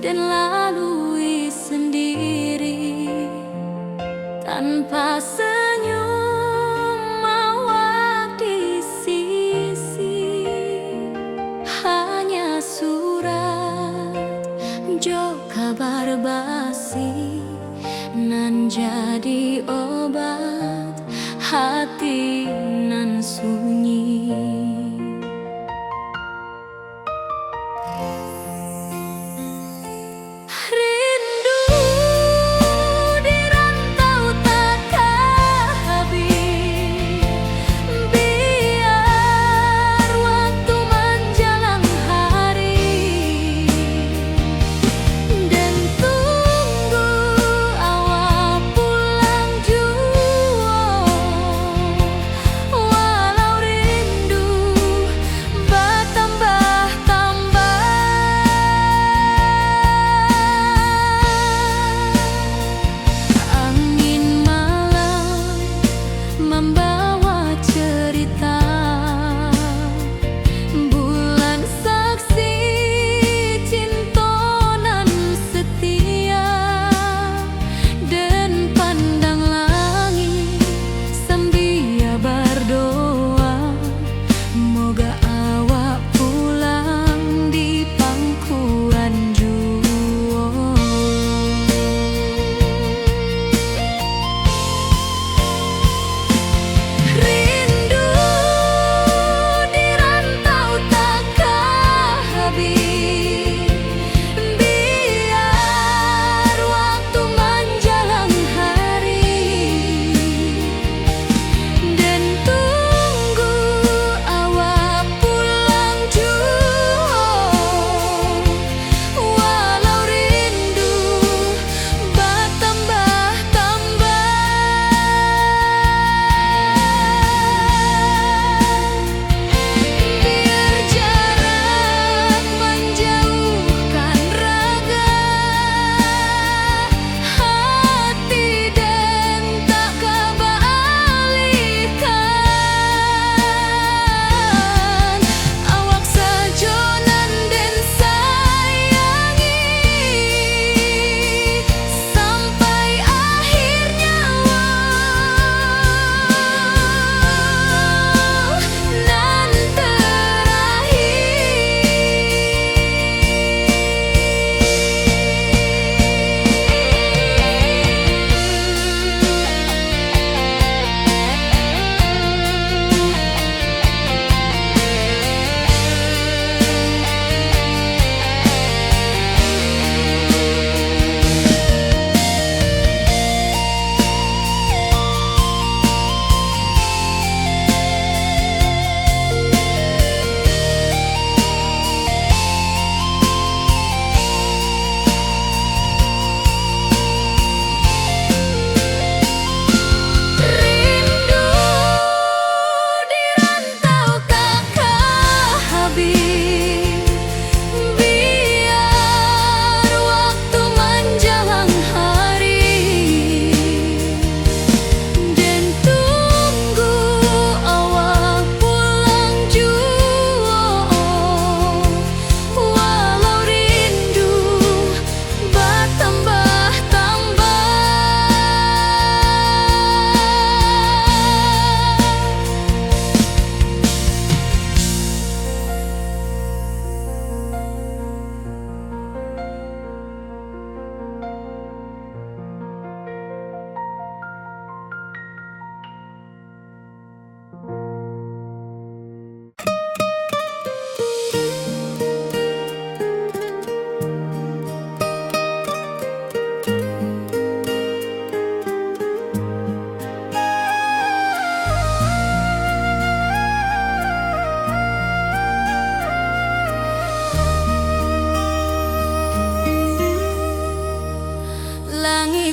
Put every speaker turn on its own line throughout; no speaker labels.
dan lalui sendiri tanpa senyum awak di sisi. Hanya surat jo kabar basi nan jadi obat hati nan sunyi.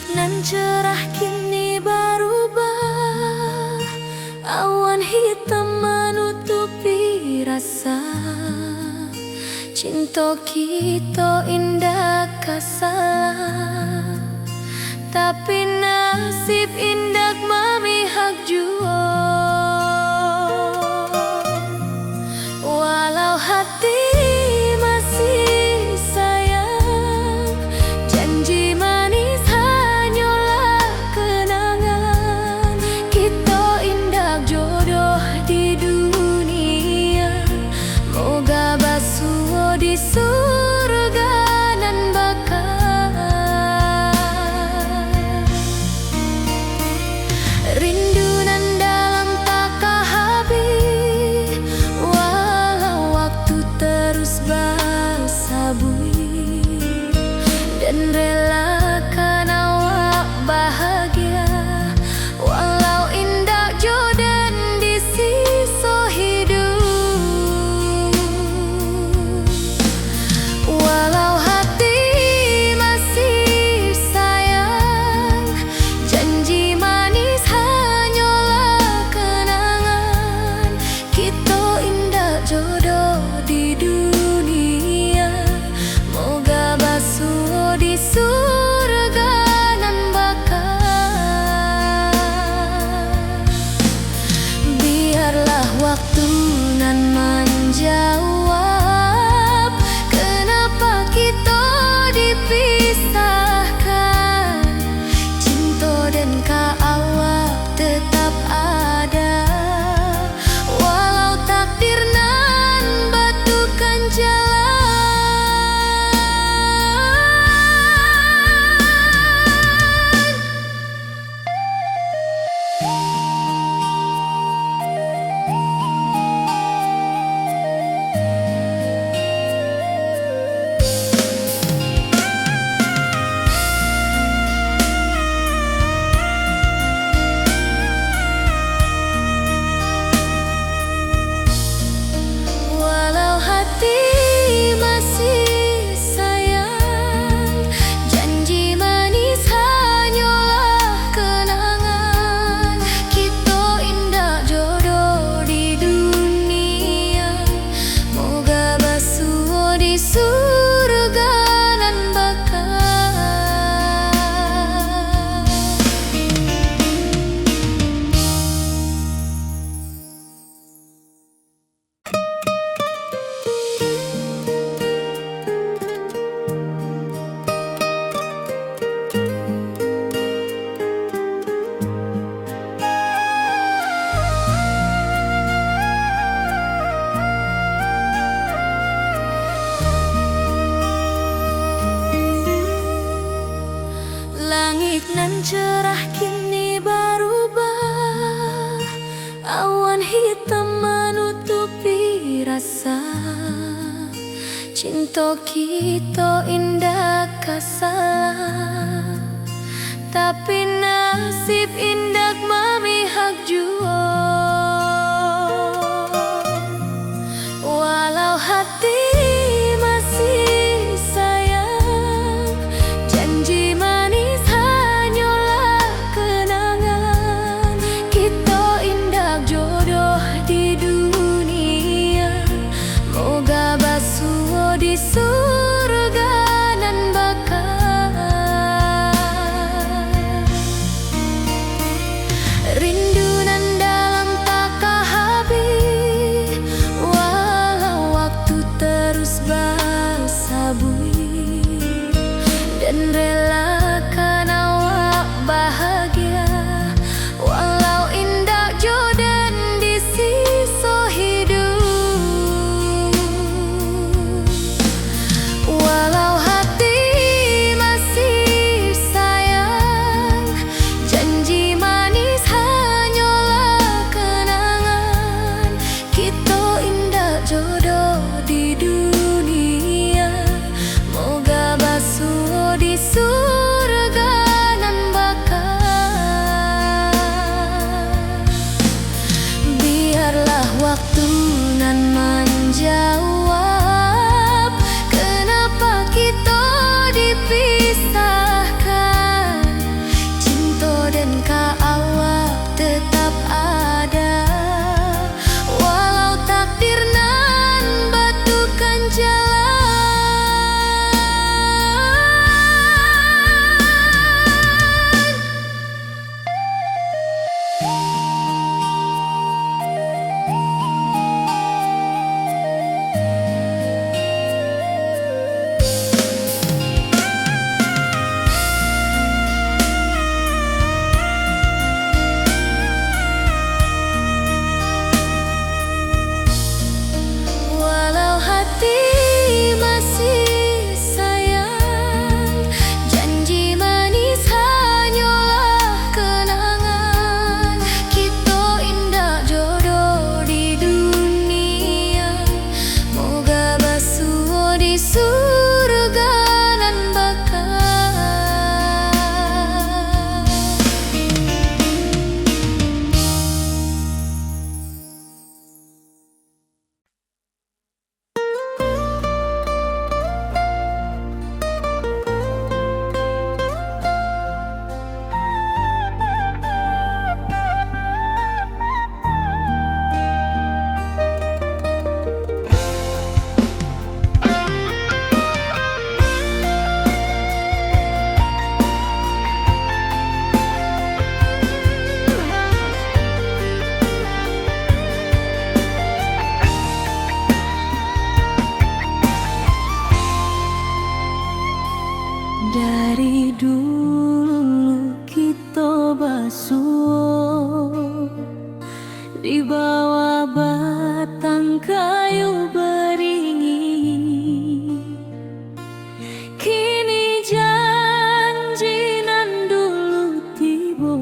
Nan cerah kini berubah, awan hitam menutupi rasa. Cinta kita indah kasalah, tapi nasib indah memihak jua. Walau hati masih sayang, surga nan bakal. Rindu nan dalam tak habis, walau waktu terus bersabui, dan relakan awak bahagia walau indah jodan di sisa hidup. Walau hati masih sayang, janji manis hanyalah kenangan. Kita indah jodoh di dunia, moga basuh di surga nan bakal. Biarlah waktu nan menjawab kenapa kita dipisahkan. Cinta dan awak tetap ada, walau takdir nan batukan jalan. Walau hati masih sayang, janji manis hanyalah kenangan. Kita indah jodoh di dunia, moga basuh di surga nan bakal. Langit nan cerah kini berubah, awan hitam menutupi rasa. Cinta kita indah kasalah, tapi nasib indah memihak jua. Walau hati masih sayang, janji manis hanyalah kenangan. Kita indah jodoh di dunia, moga basuh di surga nan bakal. Rindu nan dalam tak habis, walau waktu terus bersabui, dan relakan awak bahagia walau indah jodan di sisa hidup. Walau hati masih sayang, janji manis hanyalah kenangan. Kita indah jodoh di dunia,
dulu kita basuh di bawah batang kayu beringin. Kini janji nan dulu tiba,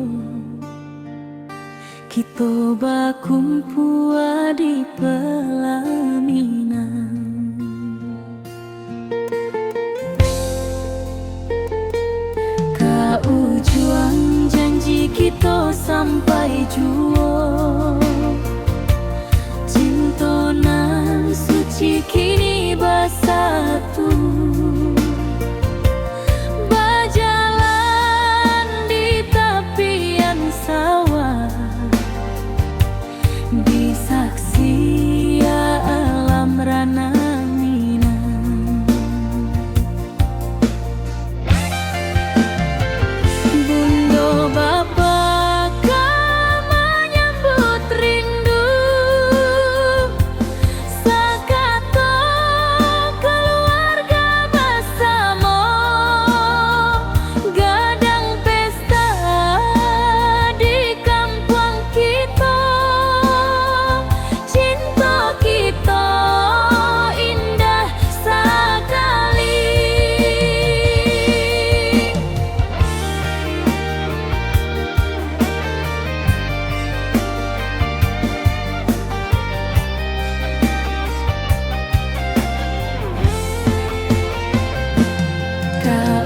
kita bakumpul di pelaminan. Ujung janji kita sampai jua, cinta nan suci kini bersatu, berjalan di tepian sawah, di saksi alam rana.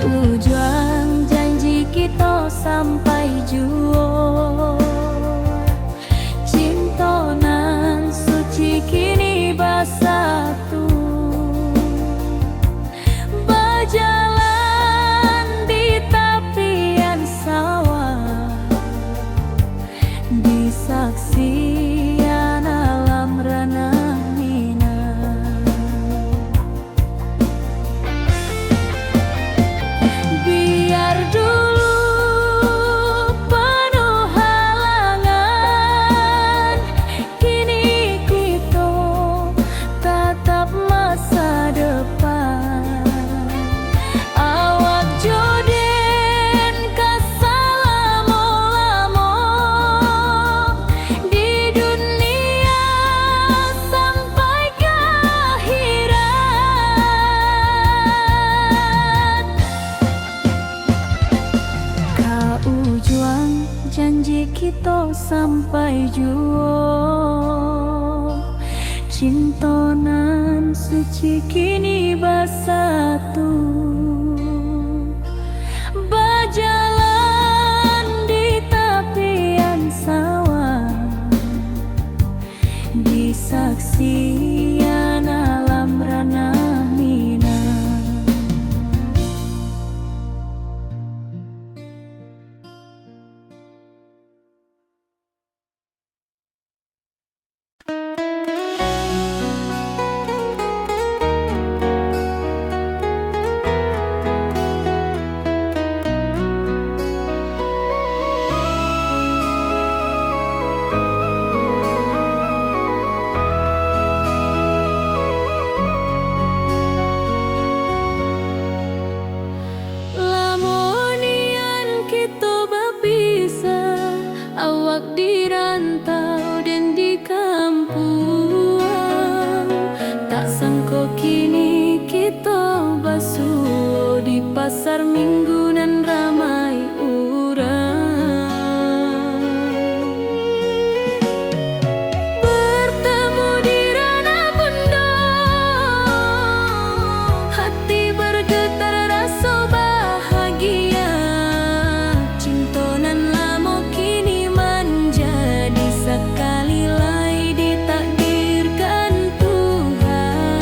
Ujung janji kita sampai jua, cinta nan suci kini bersatu, berjalan di tepian sawah, di saksian alam rana. Biar dulu penuh halangan, kini kita tatap masa depan. Awak joden kesalamo-lamo di dunia sampai ke akhirat. Ujung janji kita sampai jua, cinta nan suci kini bersatu, berjalan di tepian sawah, di saksian alam rana. Awak di rantau dan di kampung, tak sangka kini kita basuh di pasar minggu nan ramai urang. Bertemu di ranah bunda, hati bergetar rasa bahagia. Cinta nan lama kini menjadi sekali lagi ditakdirkan Tuhan.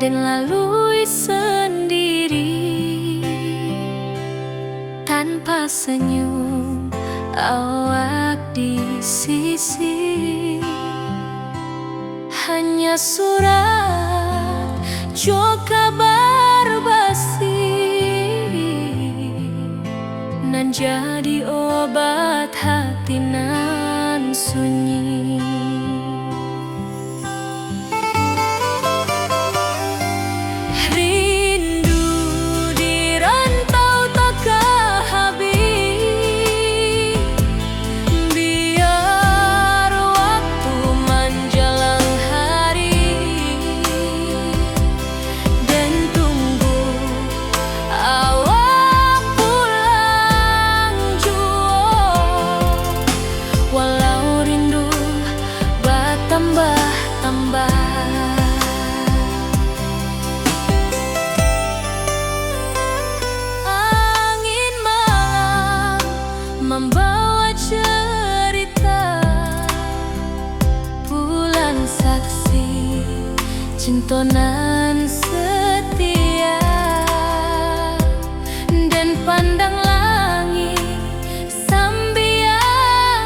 dan lalui sendiri tanpa senyum awak di sisi. Hanya surat jo kabar basi nan jadi obat hati nan sunyi. Rindu di rantau takkan habis, biar waktu menjelang hari dan tunggu awak pulang jua. Walau rindu bertambah-tambah, angin malam membawa cerita, bulan saksi cintonan setia, dan pandang langit sambil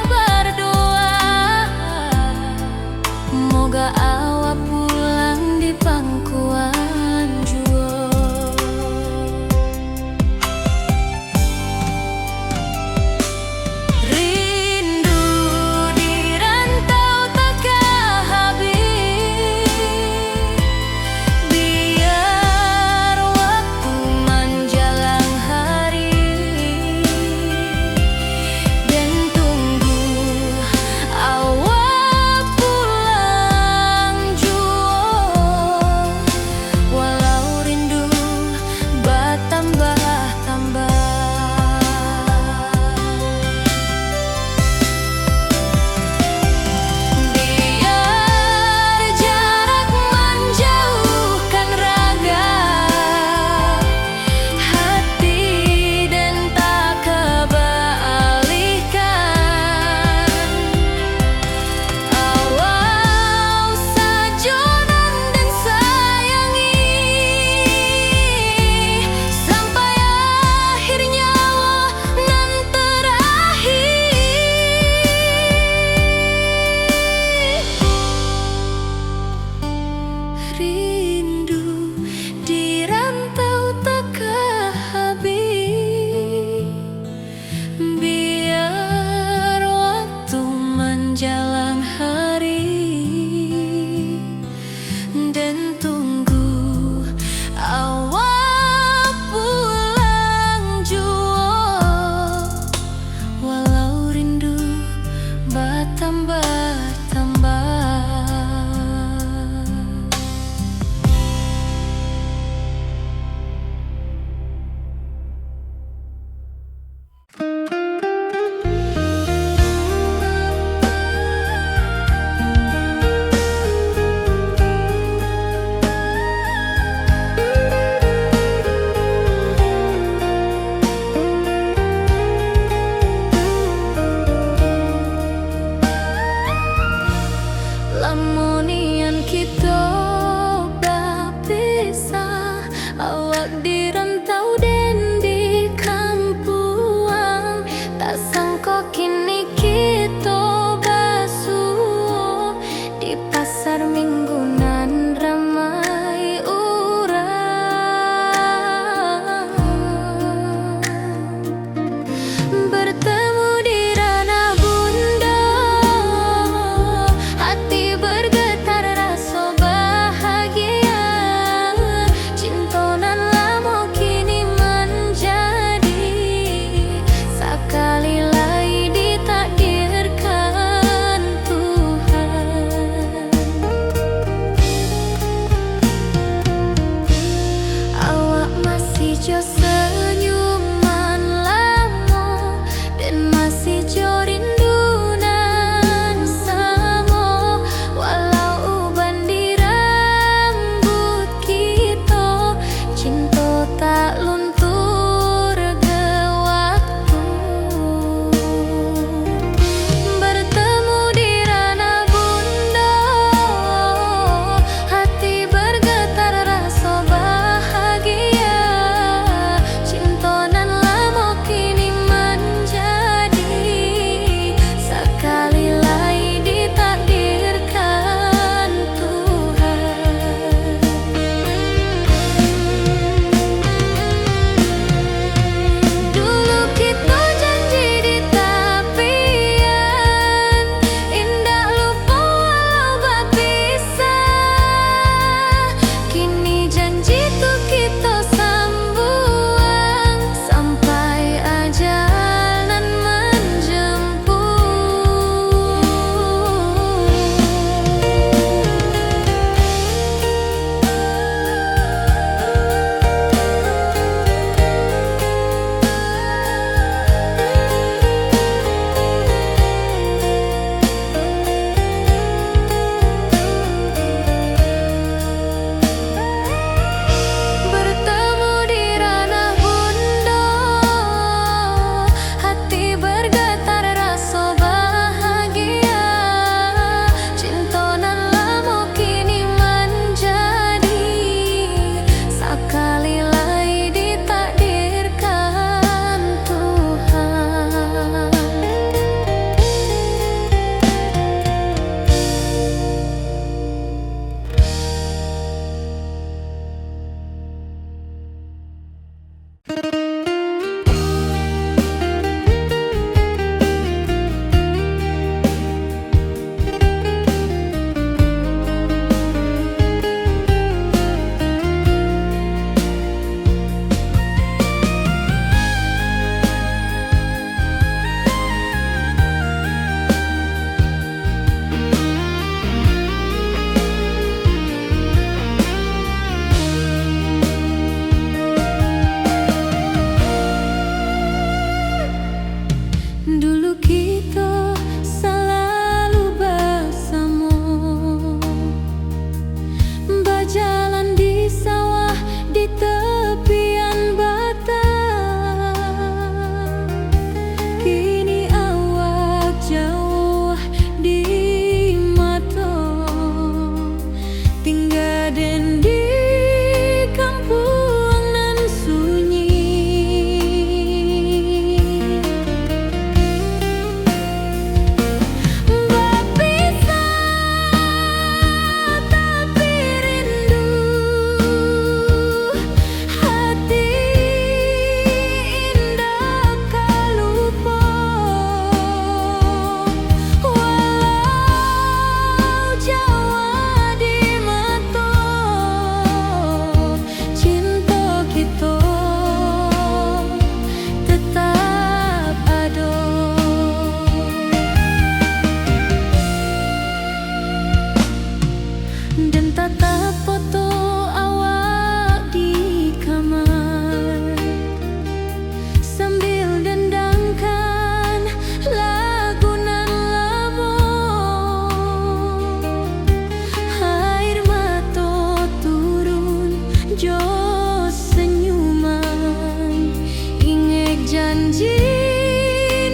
berdoa, moga awak pulang di pangkuan jua. Rindu di rantau takkan habis,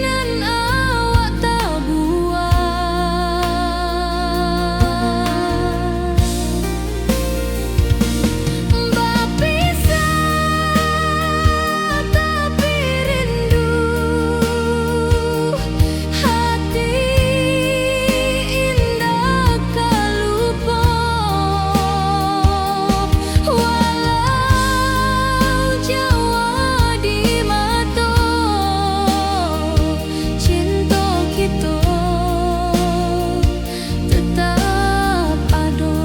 nan awak tak buat. Berpisah tapi rindu, hati indah tak lupa. Walau jauh di mata, cinta kita tetap ada.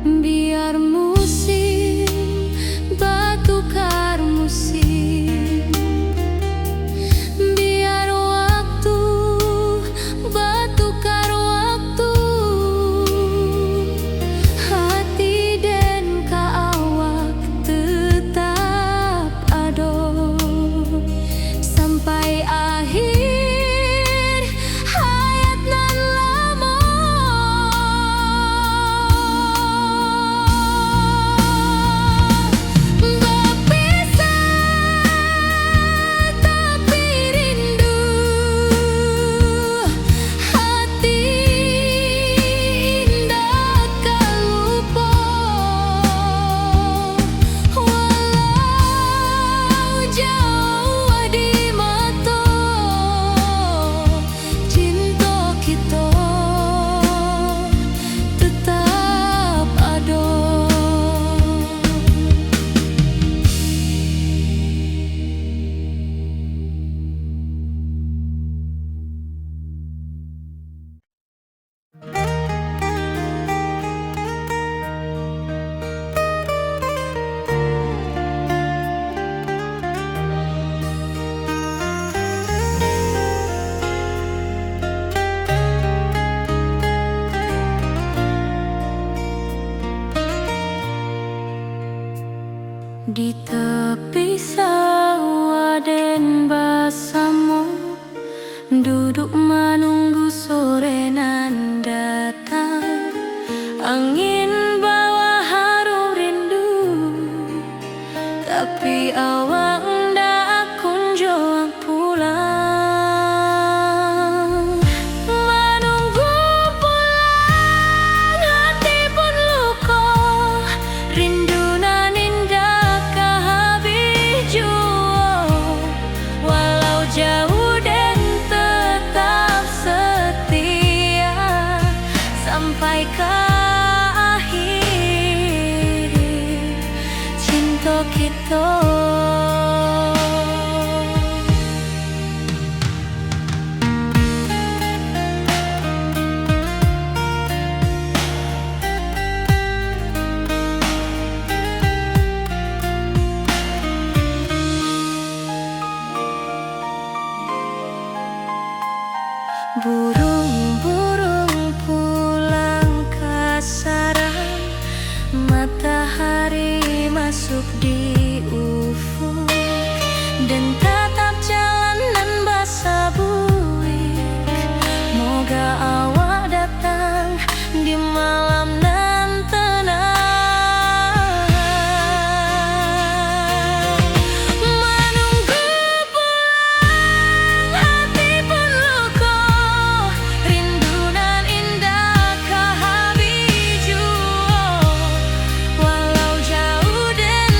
Biar musim bertukar musim, biar waktu bertukar waktu, hati dan awak tetap ada sampai akhir hayat nan lama. Berpisah tapi rindu, hati indah tak lupa. Walau jauh di mata, cinta kita tetap ada. Di tepi sawah dan bersama, duduk menunggu sore nan datang. Angin bawa harum rindu, tapi awak ndak kunjung pulang. Menunggu pulang, hati pun luka. Rindu nan indah kah habis jua. Walau jauh dan tetap setia sampai ke akhir cinta kita. Burung-burung pulang ke sarang, matahari masuk di ufuk, dan tatap jalanan basah buik. Moga awak datang di malam nan tenang. Menunggu pulang, hati pun luka. Rindu nan indah kah habis jua. Walau jauh dan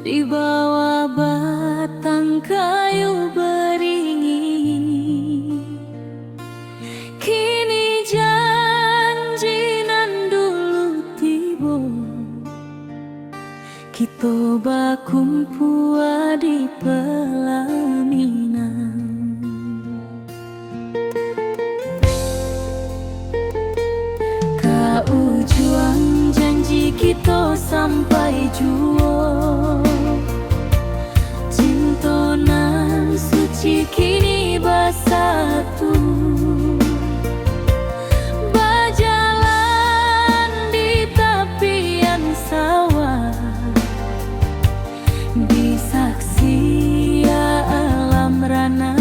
di bawah batang kayu beringin. Kini janji nan dulu tiba, kita bakumpul di pelaminan. Ujung janji kita sampai jua, cinta nan suci kini bersatu, berjalan di tepian sawah, di saksi alam rana.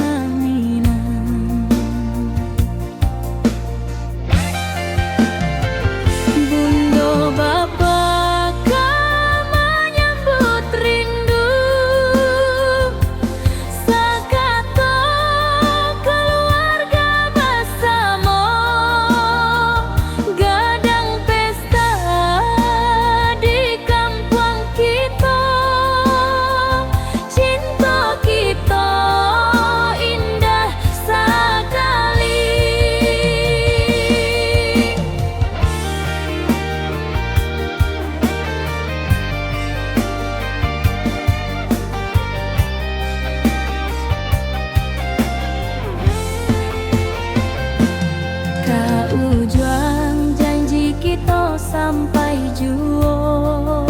Ujung janji kita sampai jua,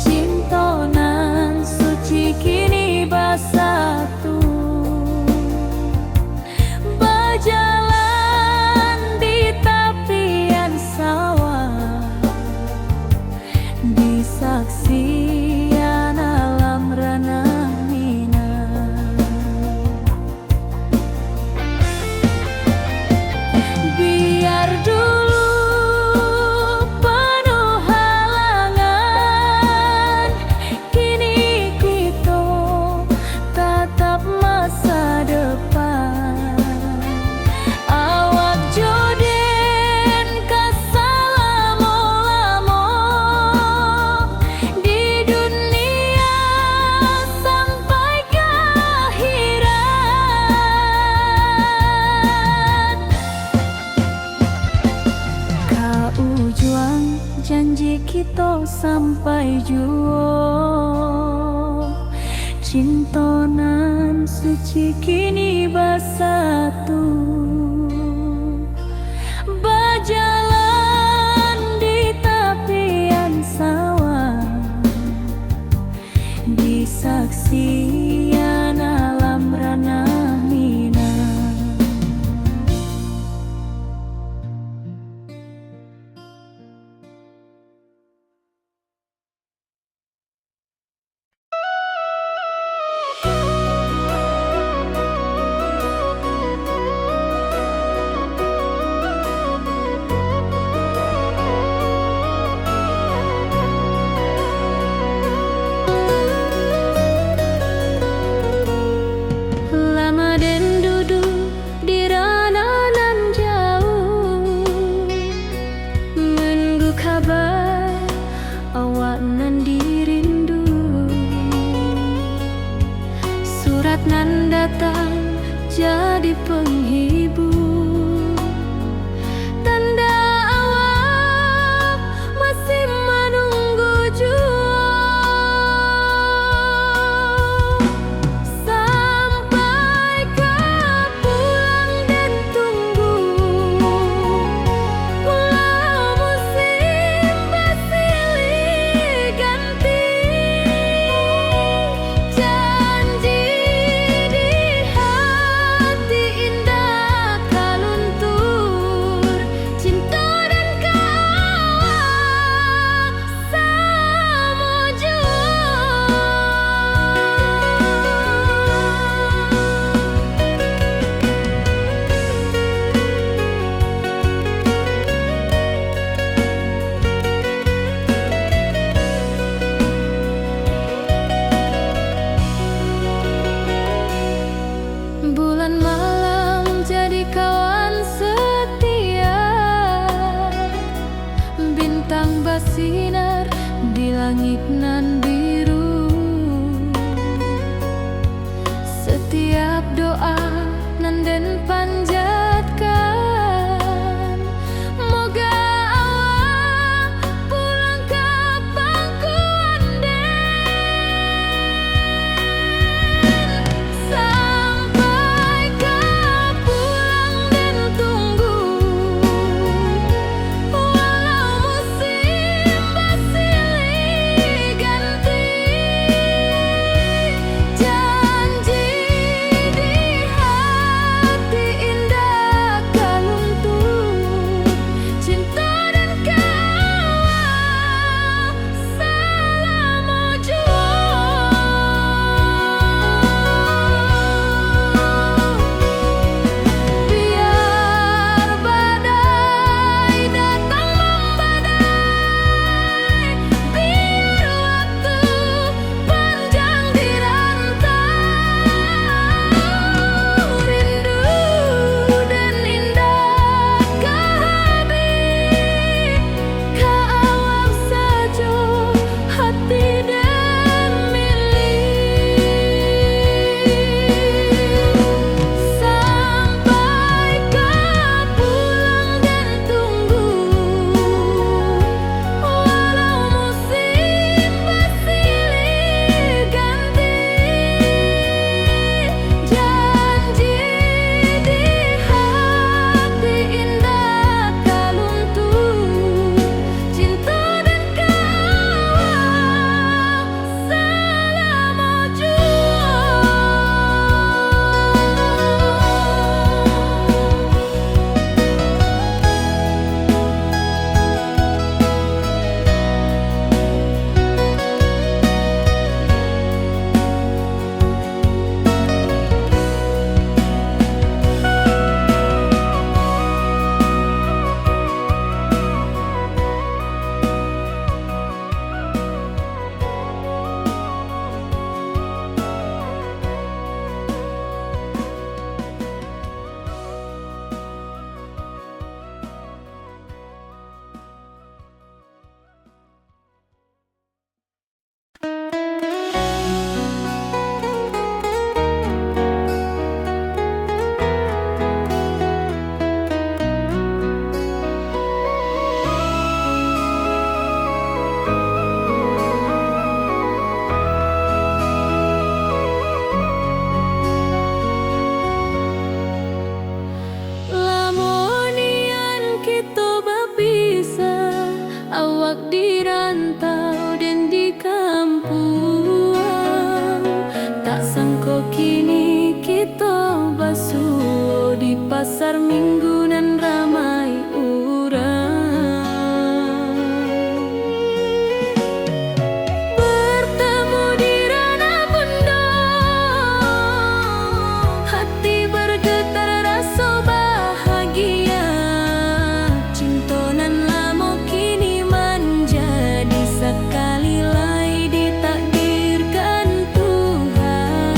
cinta nan suci kini bersatu, berjalan di tepian sawah, di saksian alam rana. Biar dulu penuh halangan, kini kita tatap masa depan. Awak joden kesalamo-lamo di dunia sampai ke akhirat. Ujung janji kita sampai jua, cinta nan suci kini bersatu, berjalan di tepian sawah, di saksian alam rana. Nan datang jadi penghibur, tanda awak masih menunggu jua. Sampai ke pulang dan tunggu, pulau musim bersilih ganti. Janji bersinar di langit nan biru. pasar minggu nan ramai urang. Bertemu di ranah pondok, hati bergetar rasa bahagia. Cintonan lamo kini menjadi sekali lai ditakdirkan Tuhan.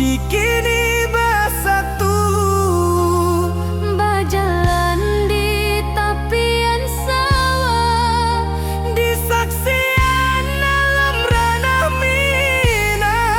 suci kini bersatu.
Berjalan di tepian sawah,
Disaksikan dalam ranah Minang.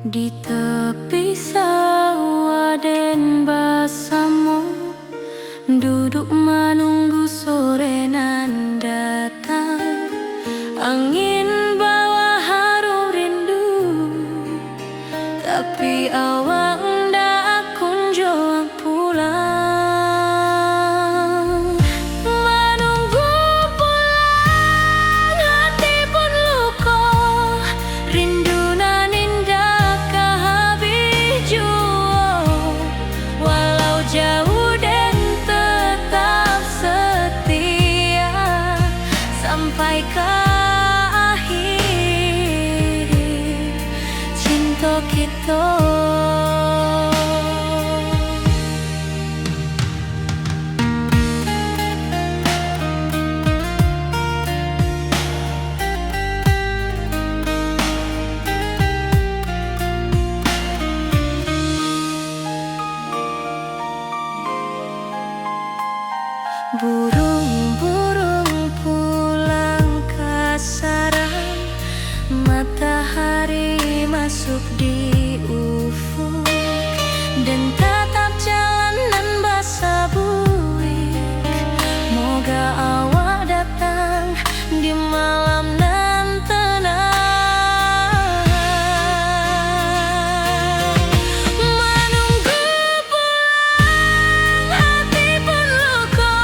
di tepi sawah den bersama, duduk menunggu sore nan datang. Angin bawa harum rindu, tapi awak ndak kunjung pulang. Menunggu pulang hati pun luka, rindu nan indah kehabis jua. Walau jauh dan tetap setia sampai ke akhir cinta kita. Burung-burung pulang ke sarang, matahari masuk di ufuk, dan tatap jalanan basah buik. Moga awak datang di malam nan tenang. Menunggu pulang hati pun luka,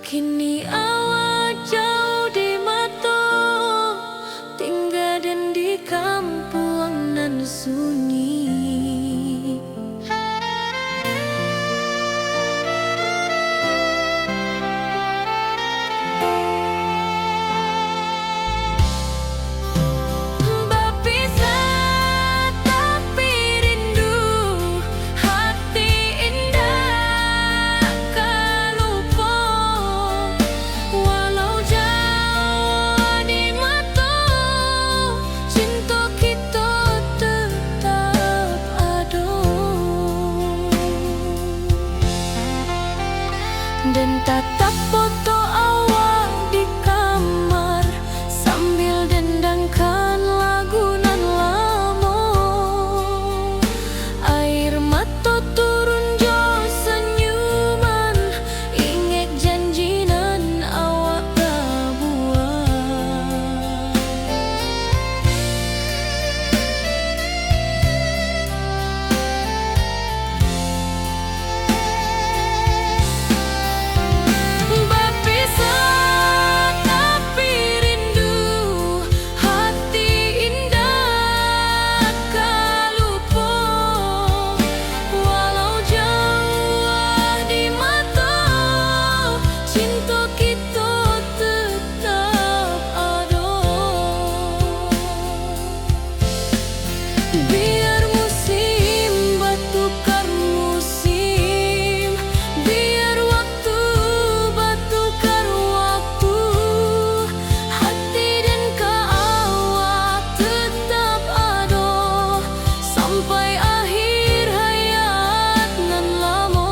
Kini awak jauh di mata, tinggal dan di kampung nan sunyi. Berpisah tapi rindu, hati indah kan lupa. Walau jauh di mata, cinta kita tetap ada. Dan tatap foto awak di kamar sambil dendangkan lagu nan lama. Air mata turun jo senyuman, ingat janji nan awak buat. Berpisah tapi rindu, hati indah kan lupa. Walau jauh di mata, cinta kita tetap ada. Biar musim bertukar musim, biar waktu bertukar waktu, hati dan awak tetap ada sampai akhir hayat nan lama.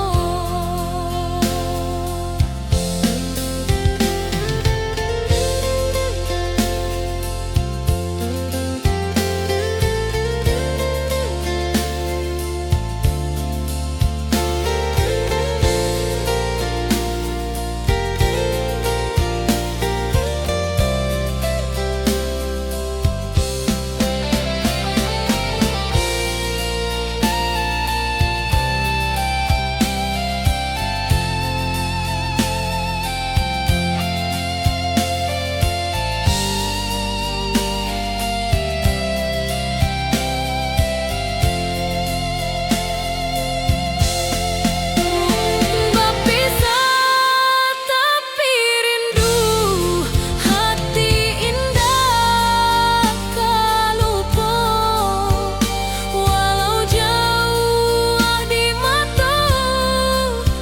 Berpisah tapi rindu, hati indah kan lupa. Walau jauh di mata,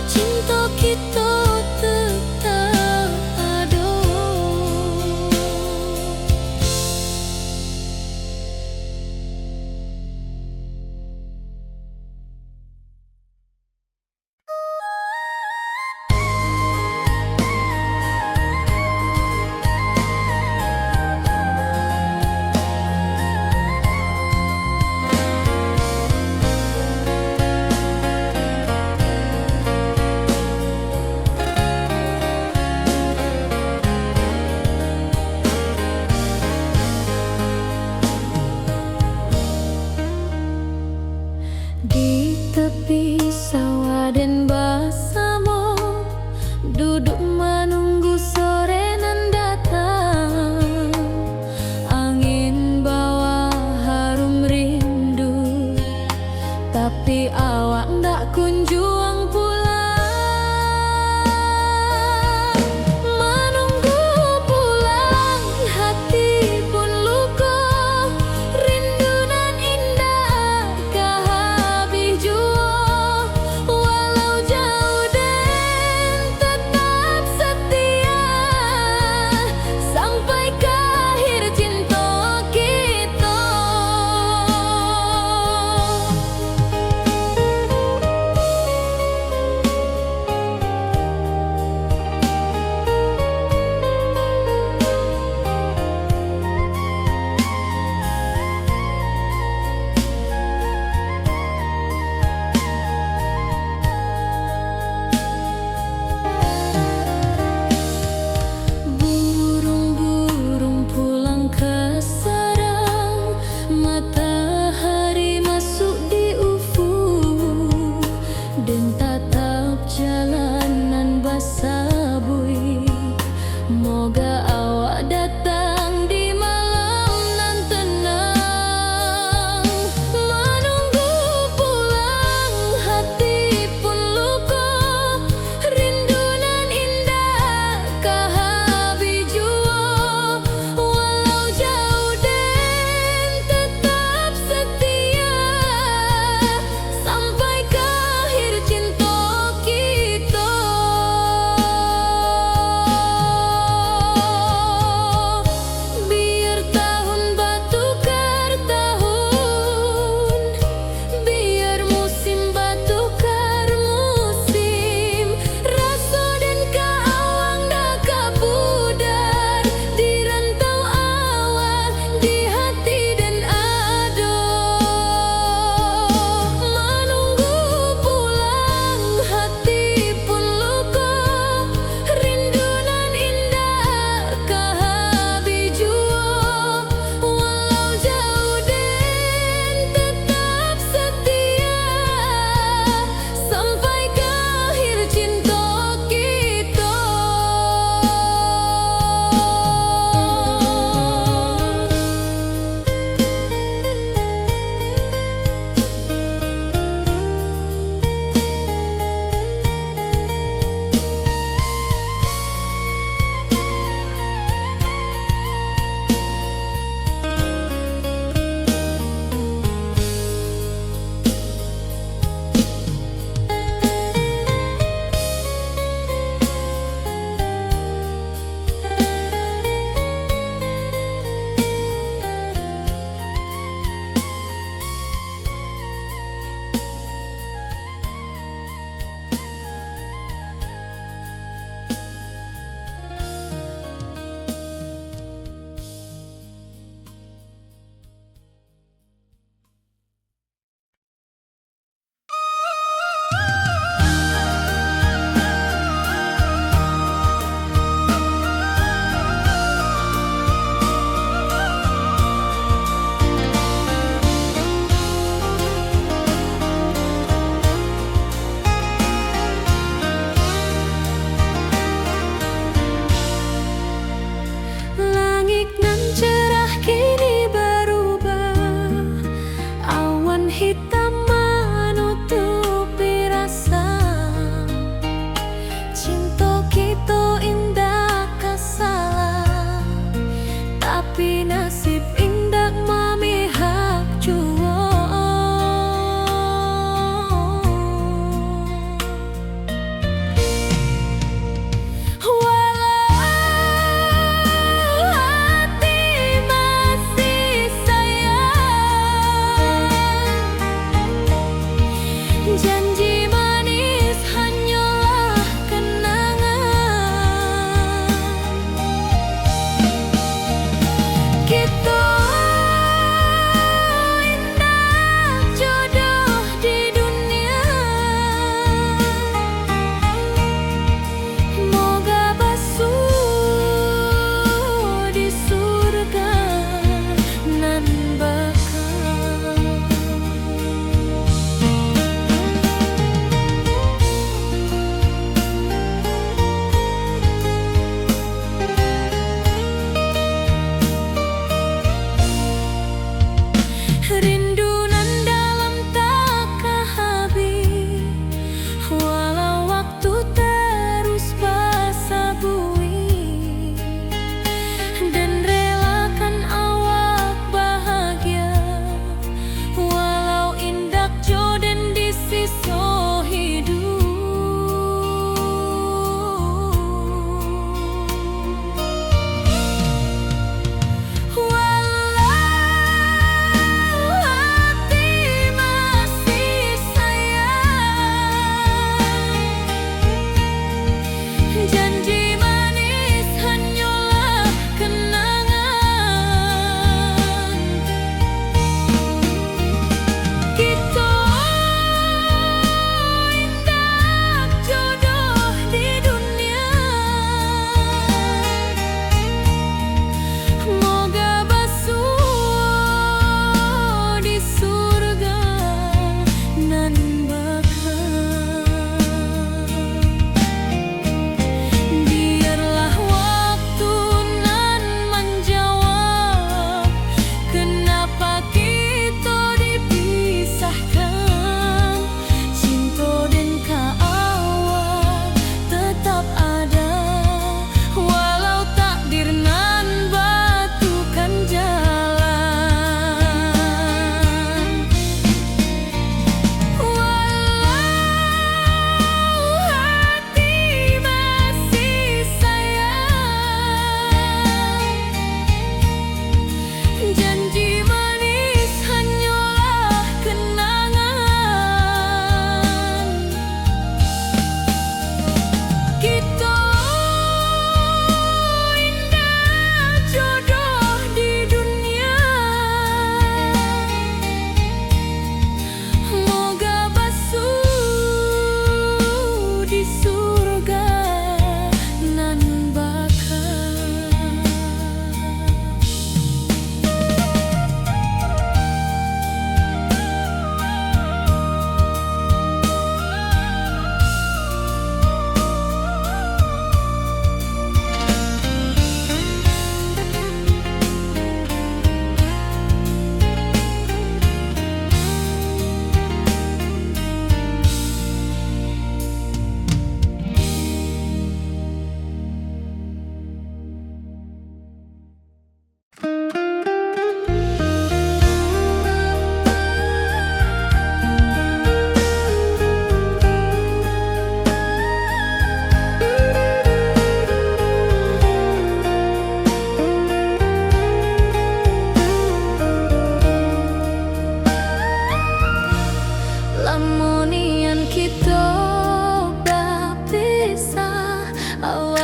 cinta kita tetap ada. Di tepi sawah dan bersama, duduk menunggu sore nan datang. Angin bawa harum rindu, tapi awak ndak kunjung pulang. Menunggu pulang, hati pun luka. Rindu nan indah kah habis jua. Walau jauh dan tetap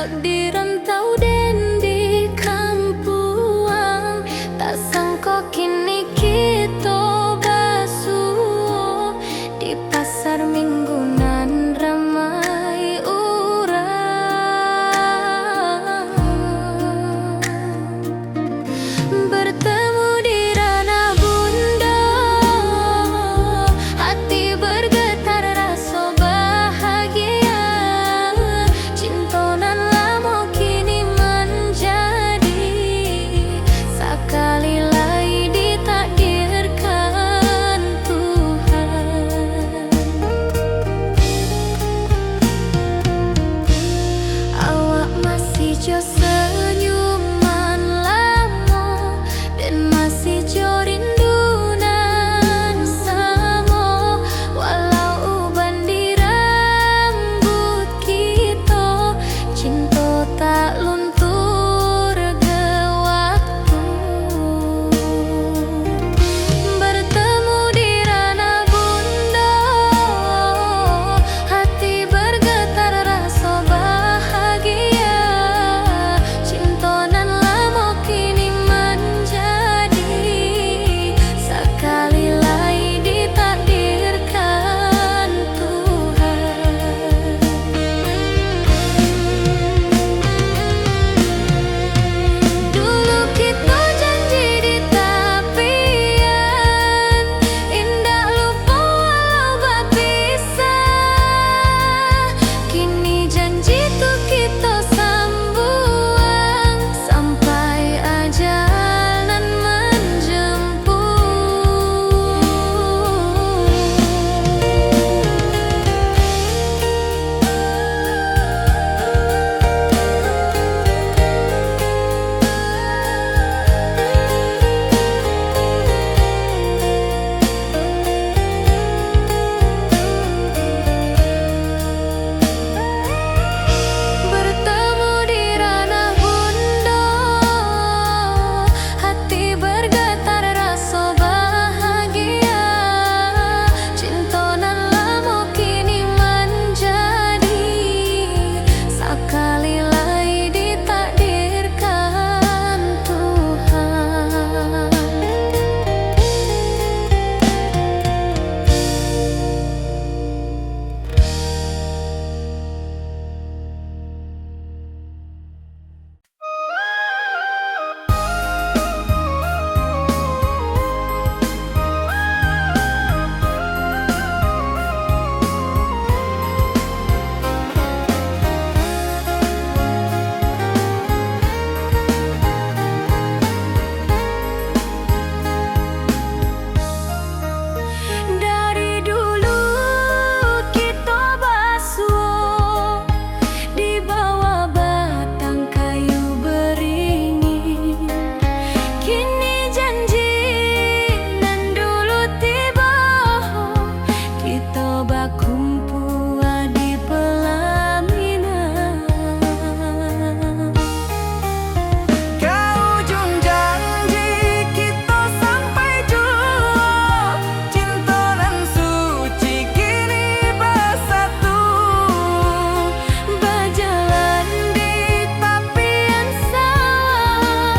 Walau di rantau dan di kampuang, tak sangka kini kita basuh di pasar minggunan ramai orang. Bertemu di ranah bunda, hati bergetar rasa bahagia. Cinta nan lama kini menjadi sekali lagi ditakdirkan Tuhan. Awak masih jo senyuman lama dan masih jo rindunan sama. Walau uban di rambut kita, cinta tak luntur ke waktu. Bertemu di ranah bunda, hati bergetar rasa bahagia. Cinta nan lama kini menjadi sekali lagi ditakdirkan Tuhan. Dulu kita janji di tepian, indah lupa walau berpisah. Kini janji tuh kita sambuang sampai ajal nan bertemu di ranah bunda, hati bergetar rasa bahagia. Cinta nan lama kini menjadi sekali lagi ditakdirkan Tuhan. Dari dulu kita basuh di bawah batang kayu beringin. Kini janji nan dulu tiba, kita bakumpul di pelaminan.
Ke ujung janji kita sampai jua, cinta nan suci kini bersatu.
Berjalan di tepian sawah,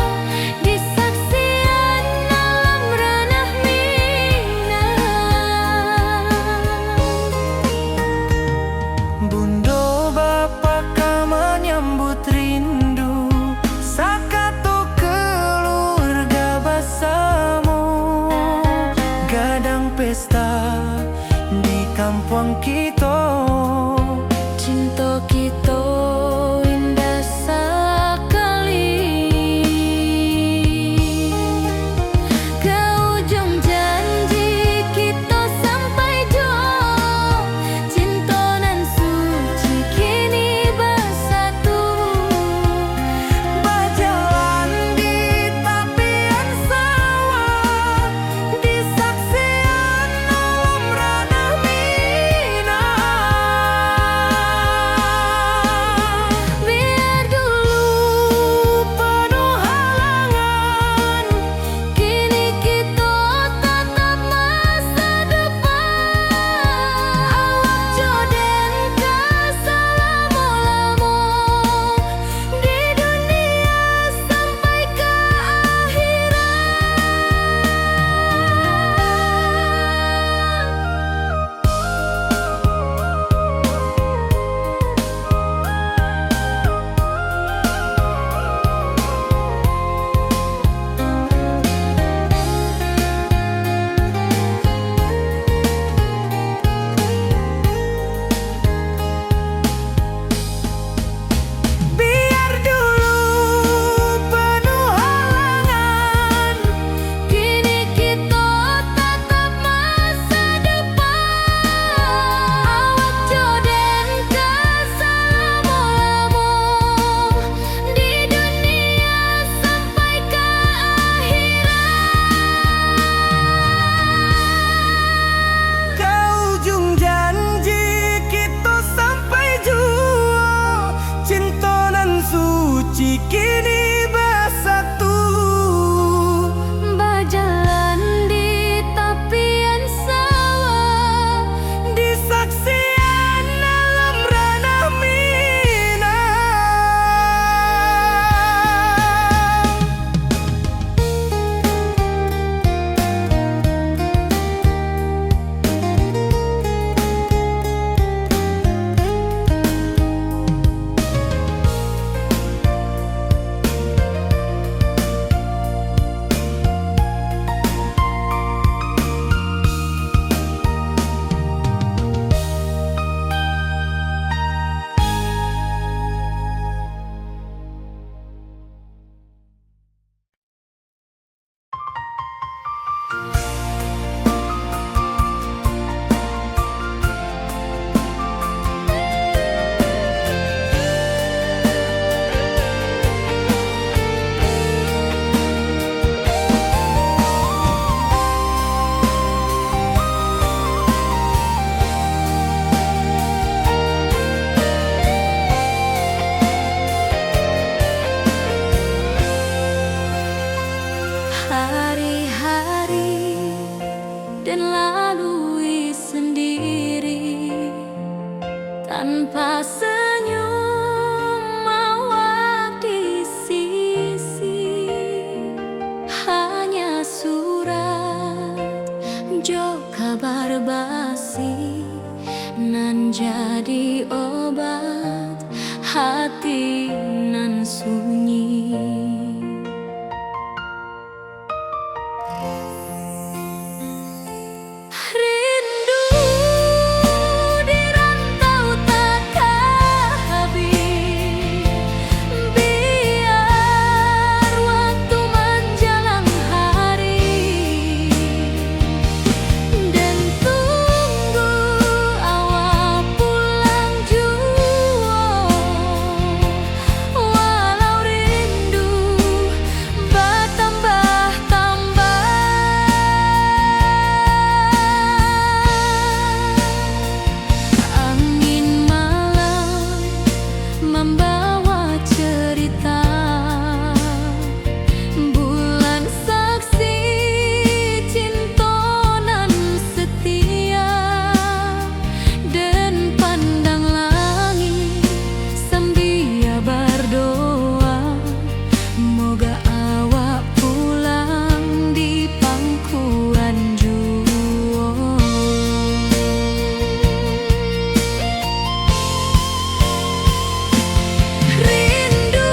di saksian alam ranah Minang.
Bunda bapa ka menyambut rindu, sakato keluarga bersama. Gadang pesta di kampung kita,
Cinta kita indah sekali. Ke ujung janji kita sampai jua, cinta nan suci kini bersatu.
suci kini bersatu.
Berjalan di tepian sawah,
Di saksian dalam ranah Minang.
hari-hari dan lalui sendiri tanpa senyum mawar di sisi. Hanya surat jo kabar basi nan jadi obat hati nan sunyi. Rindu di rantau takkan habis, biar waktu menjelang hari, dan tunggu awal pulang jua. Walau rindu bertambah-tambah, angin malam membawa cerita, bulan saksi cinta nan setia, dan pandang langit sambil berdoa, moga awak pulang di pangkuan jua. Rindu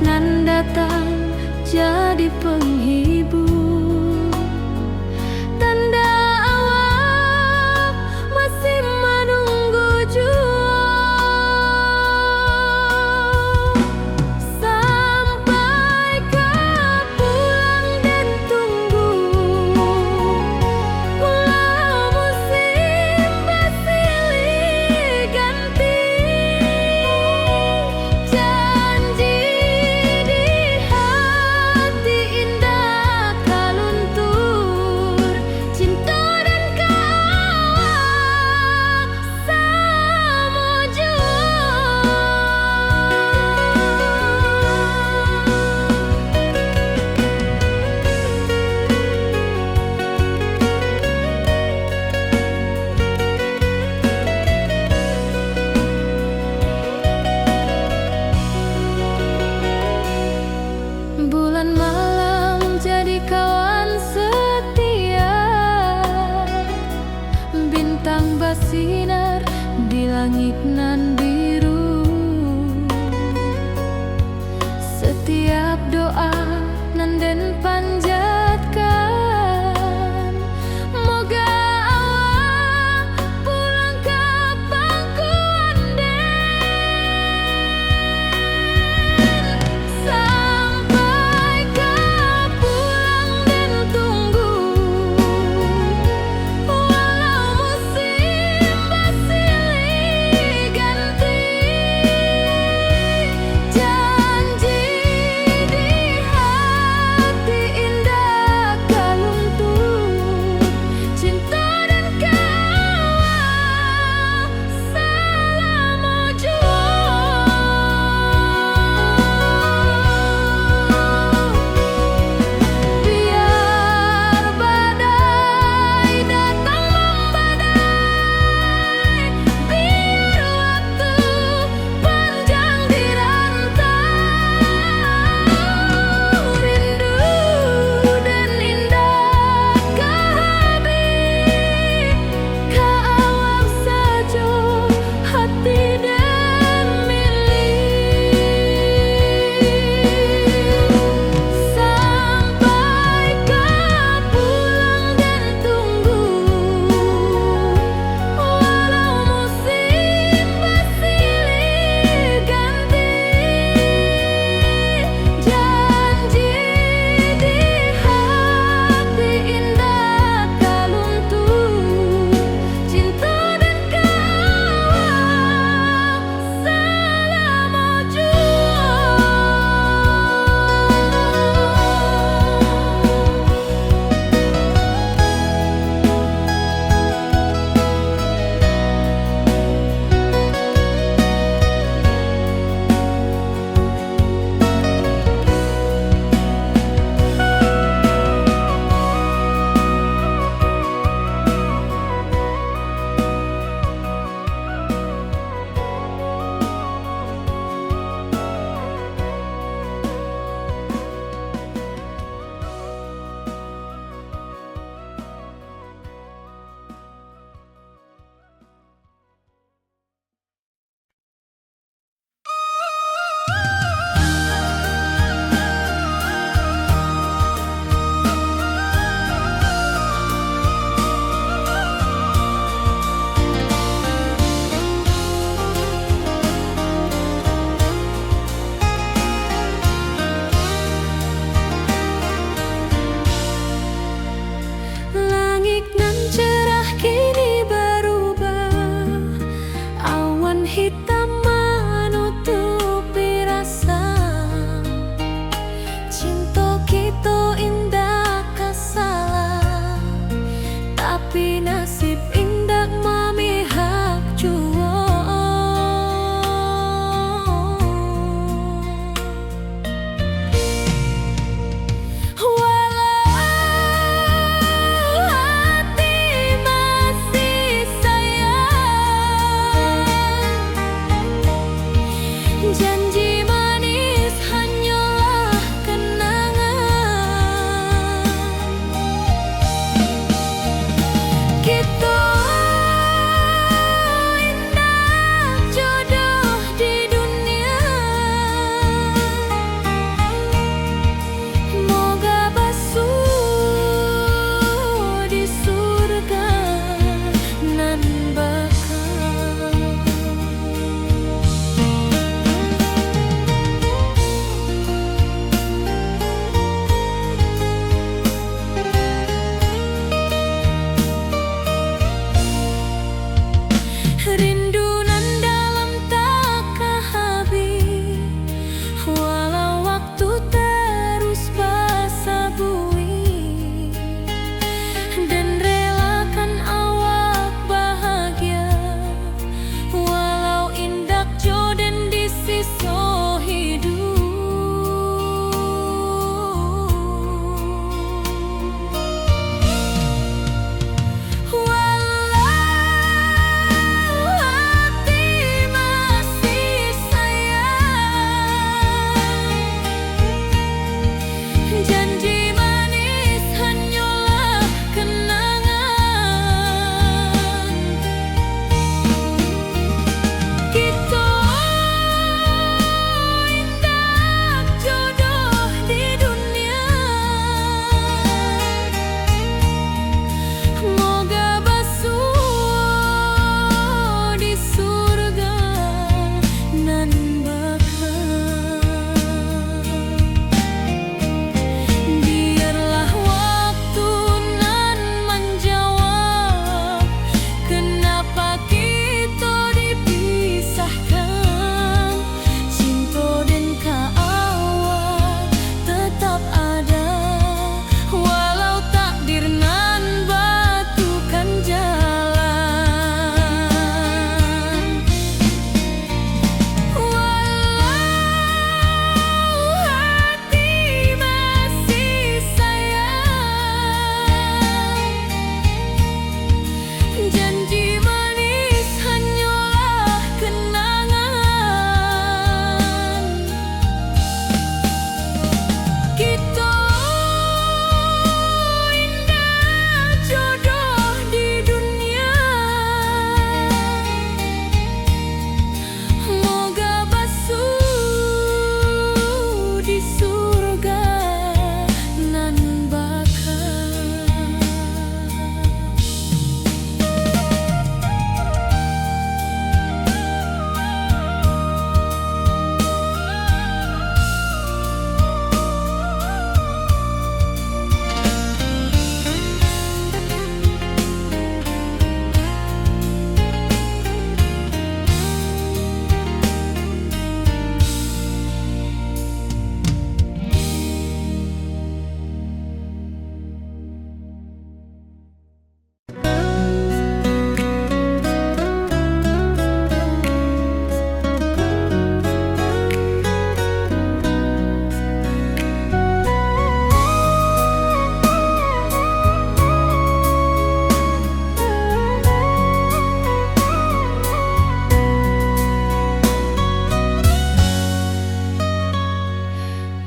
nan datang jadi penghibur. Tanda awal masih menunggu jua. Sampai kau pulang dan tunggu, pulau musim bersilih ganti. Janji di hati indah kaluntur, cinta dan kawal sama jua. Bulan malam jadi kawan setia, bintang bersinar di langit nan biru. Setiap doa nan den panjatkan, moga awak pulang ke pangkuan den. Sampai kau pulang dan tunggu, walau musim bersilih ganti. Janji di hati indah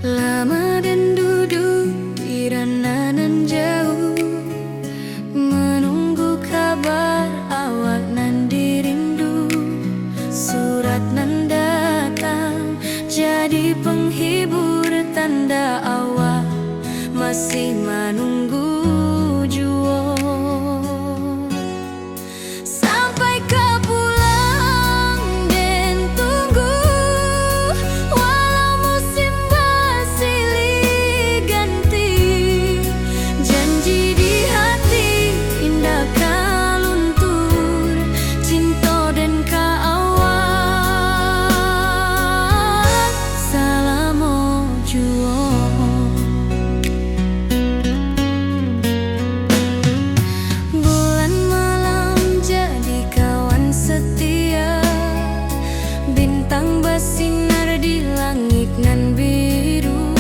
Lama dan duduk di ranah nan jauh, menunggu kabar awak nan dirindu. Surat nan datang jadi penghibur, tanda awak masih menunggu jua. Sampai kau pulang dan tunggu, walau musim bersilih ganti. Janji di hati indah kau luntur, cinta dan kaawak salamo jua. Bulan malam jadi kawan setia, bintang bersinar di langit nan biru.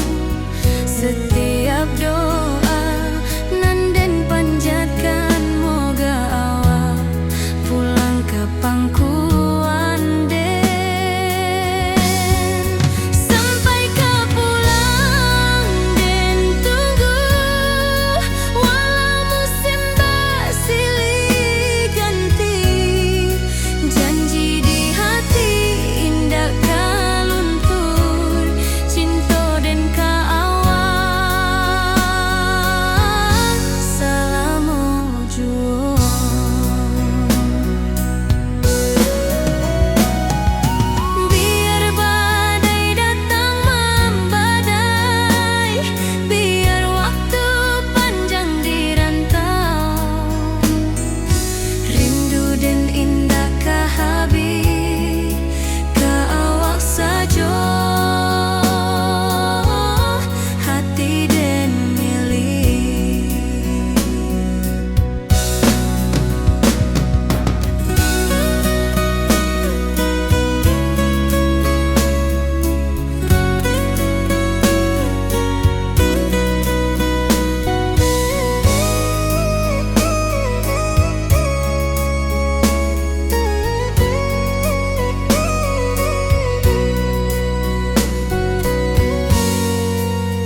Setiap doa nan den panjatkan, moga awak pulang ke pangkuan den. Sampai kau pulang dan tunggu, walau musim bersilih ganti. Janji di hati indah kau luntur, cinta dan kaawak salamo jua. Biar badai datang membadai, biar waktu panjang dirantau, rindu dan indah kahabis kaawak saja, hati dan milik.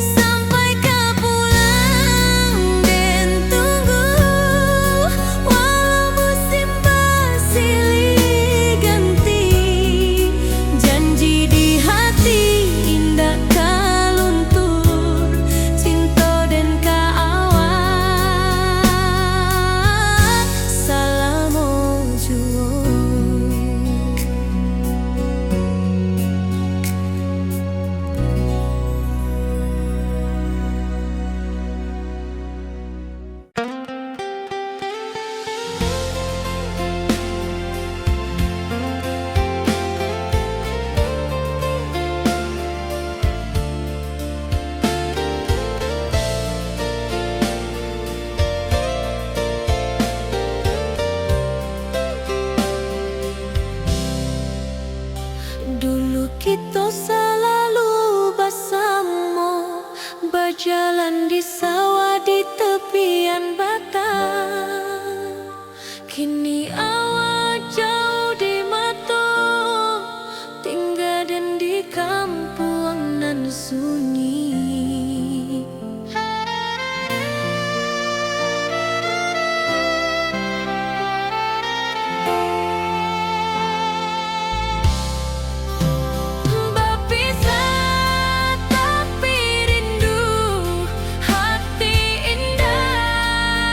Sampai kau pulang dan tunggu, walau musim bersilih ganti. Janji di hati indah kau luntur, cinta dan kaawak salamo jua. Dulu kita selalu bersama, berjalan di sawah di tepian batang. Kini awak jauh di mata, tinggal dan di kampung nan sunyi. Berpisah tapi rindu, hati indah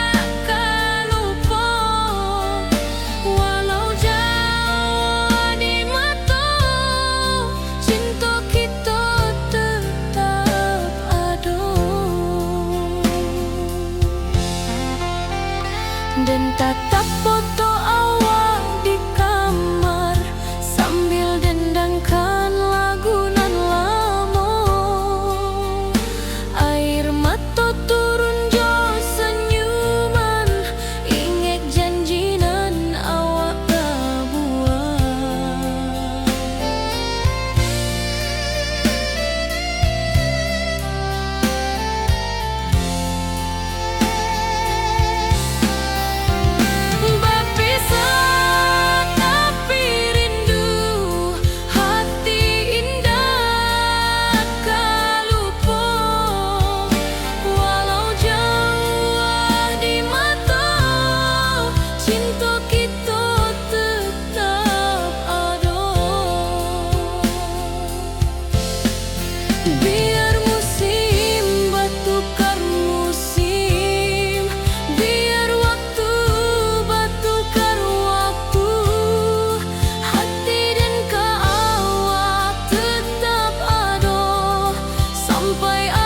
sampai